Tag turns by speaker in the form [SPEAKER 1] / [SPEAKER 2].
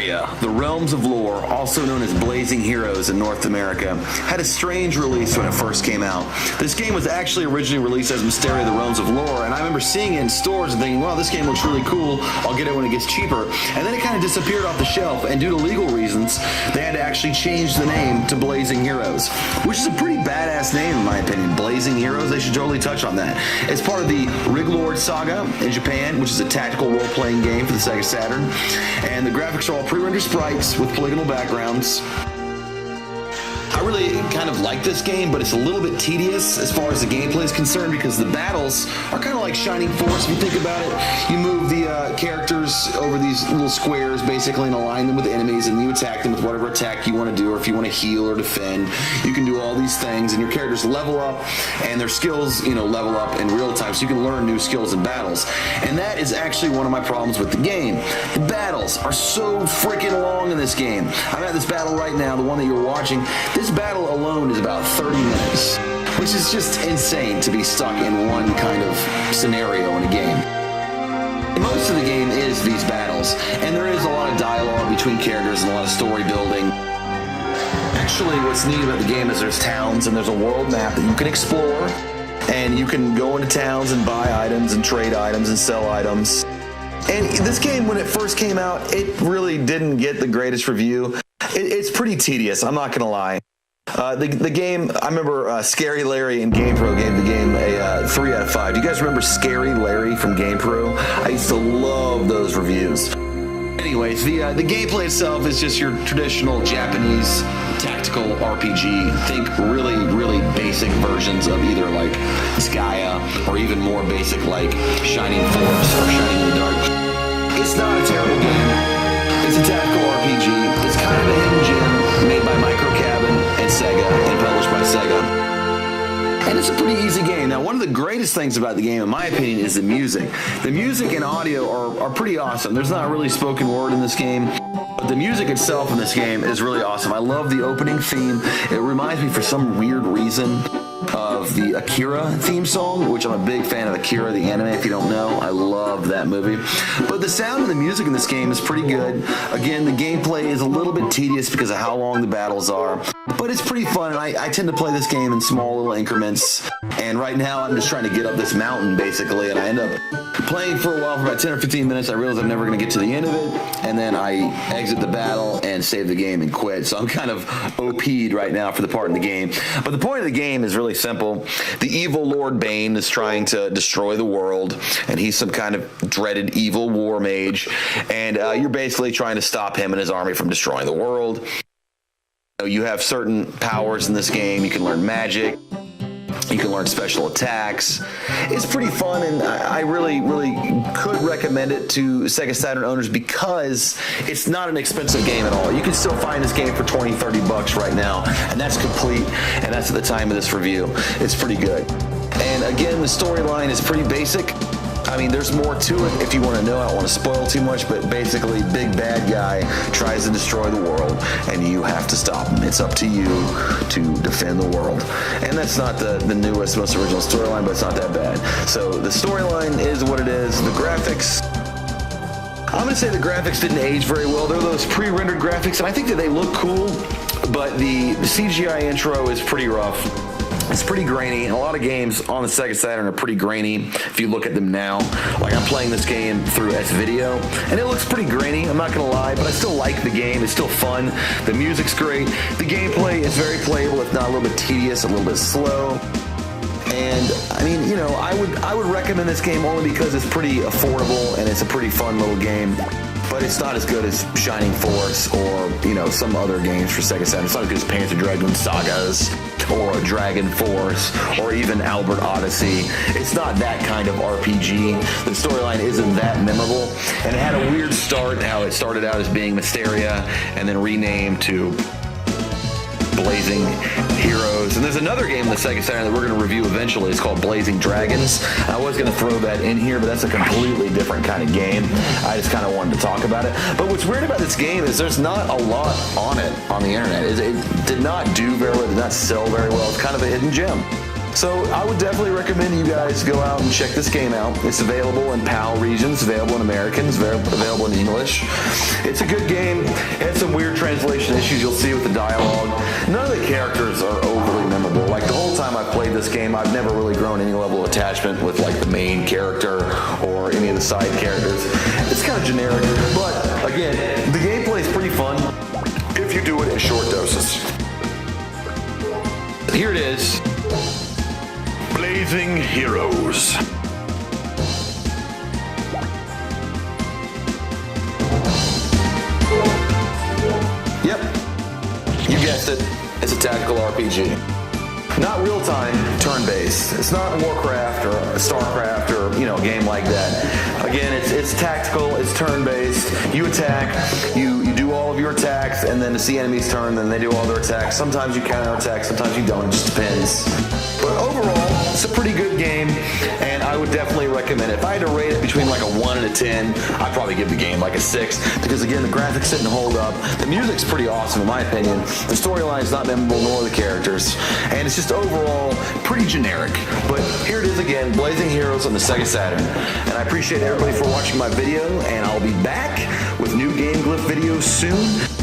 [SPEAKER 1] Mystaria, the Realms of Lore, also known as Blazing Heroes in North America, had a strange release when it first came out. This game was actually originally released as Mystaria, the Realms of Lore, and I remember seeing it in stores and thinking, wow, this game looks really cool, I'll get it when it gets cheaper. And then it kind of disappeared off the shelf, and due to legal reasons, they had to actually change the name to Blazing Heroes, which is a pretty badass name in my opinion. Blazing Heroes, they should totally touch on that. It's part of the Riglord Saga in Japan, which is a tactical role-playing game for the Sega Saturn. And the graphics are all pre-rendered sprites with polygonal backgrounds. I really kind of like this game, but it's a little bit tedious as far as the gameplay is concerned because the battles are kind of like Shining Force. If you think about it, you move the characters over these little squares basically and align them with enemies, and you attack them with whatever attack you want to do, or if you want to heal or defend, you can do all these things, and your characters level up and their skills, level up in real time, so you can learn new skills in battles. And that is actually one of my problems with the game. The battles are so freaking long in this game. I'm at this battle right now, the one that you're watching. This battle alone is about 30 minutes, which is just insane to be stuck in one kind of scenario in a game. Most of the game is these battles, and there is a lot of dialogue between characters and a lot of story building. Actually, what's neat about the game is there's towns and there's a world map that you can explore, and you can go into towns and buy items and trade items and sell items. And this game, when it first came out, it really didn't get the greatest review. It's pretty tedious, I'm not gonna lie. The game, I remember Scary Larry and GamePro gave the game a 3 out of 5. Do you guys remember Scary Larry from GamePro? I used to love those reviews. Anyways, the gameplay itself is just your traditional Japanese tactical RPG. Think really, really basic versions of either like Saga or even more basic like Shining Force or Shining in the Dark. It's not a terrible game. It's a tactical RPG. It's kind of a hidden gem made by Microcabin and Sega and published by Sega. And it's a pretty easy game. Now, one of the greatest things about the game, in my opinion, is the music. The music and audio are pretty awesome. There's not really spoken word in this game, but the music itself in this game is really awesome. I love the opening theme. It reminds me, for some weird reason, of the Akira theme song, which I'm a big fan of Akira, the anime, if you don't know. I love that movie. But the sound and the music in this game is pretty good. Again, the gameplay is a little bit tedious because of how long the battles are, but it's pretty fun, and I tend to play this game in small little increments. And right now, I'm just trying to get up this mountain, basically, and I end up playing for a while, for about 10 or 15 minutes. I realize I'm never going to get to the end of it, and then I exit the battle and save the game and quit. So I'm kind of OP'd right now for the part in the game. But the point of the game is really simple. The evil Lord Bane is trying to destroy the world, and he's some kind of dreaded evil war mage, and you're basically trying to stop him and his army from destroying the world. You have certain powers in this game. You can learn magic. You can learn special attacks. It's pretty fun, and I really, really could recommend it to Sega Saturn owners because it's not an expensive game at all. You can still find this game for 20, 30 bucks right now, and that's complete, and that's at the time of this review. It's pretty good. And again, the storyline is pretty basic. I mean, there's more to it if you want to know. I don't want to spoil too much, but basically, big bad guy tries to destroy the world, and you have to stop him. It's up to you to defend the world. And that's not the newest, most original storyline, but it's not that bad. So the storyline is what it is. The graphics, I'm going to say the graphics didn't age very well. They're those pre-rendered graphics, and I think that they look cool, but the CGI intro is pretty rough. It's pretty grainy, and a lot of games on the Sega Saturn are pretty grainy if you look at them now. Like, I'm playing this game through S-Video, and it looks pretty grainy, I'm not gonna lie, but I still like the game. It's still fun. The music's great. The gameplay is very playable, if not a little bit tedious, a little bit slow. And I mean, I would recommend this game only because it's pretty affordable and it's a pretty fun little game. But it's not as good as Shining Force or, some other games for Sega Saturn. It's not as good as Panzer Dragoon Sagas or Dragon Force or even Albert Odyssey. It's not that kind of RPG. The storyline isn't that memorable. And it had a weird start, how it started out as being Mystaria and then renamed to Blazing Heroes. And there's another game in the Sega Saturn that we're going to review eventually. It's called Blazing Dragons. I was going to throw that in here, but that's a completely different kind of game. I just kind of wanted to talk about it. But what's weird about this game is there's not a lot on it on the internet. It did not do very well. It did not sell very well. It's kind of a hidden gem. So I would definitely recommend you guys go out and check this game out. It's available in PAL regions, available in American, available in English. It's a good game. It has some weird translation issues you'll see with the dialogue. None of the characters are overly memorable. Like the whole time I've played this game, I've never really grown any level of attachment with like the main character or any of the side characters. It's kind of generic, but again, the gameplay is pretty fun if you do it in short doses. Here it is. Blazing Heroes. Yep, you guessed it. It's a tactical RPG. Not real-time, turn-based. It's not Warcraft or Starcraft or, a game like that. Again, it's tactical, it's turn-based. You attack, you do all of your attacks, and then it's the enemy's turn, then they do all their attacks. Sometimes you counter-attack, sometimes you don't, it just depends. But overall, it's a pretty good game, and I would definitely recommend it. If I had to rate it between like a 1 and a 10, I'd probably give the game like a 6, because again, the graphics didn't hold up. The music's pretty awesome in my opinion. The storyline's not memorable, nor the characters, and it's just overall pretty generic. But here it is again, Blazing Heroes on the Sega Saturn. And I appreciate everybody for watching my video, and I'll be back with new Game Glyph videos soon.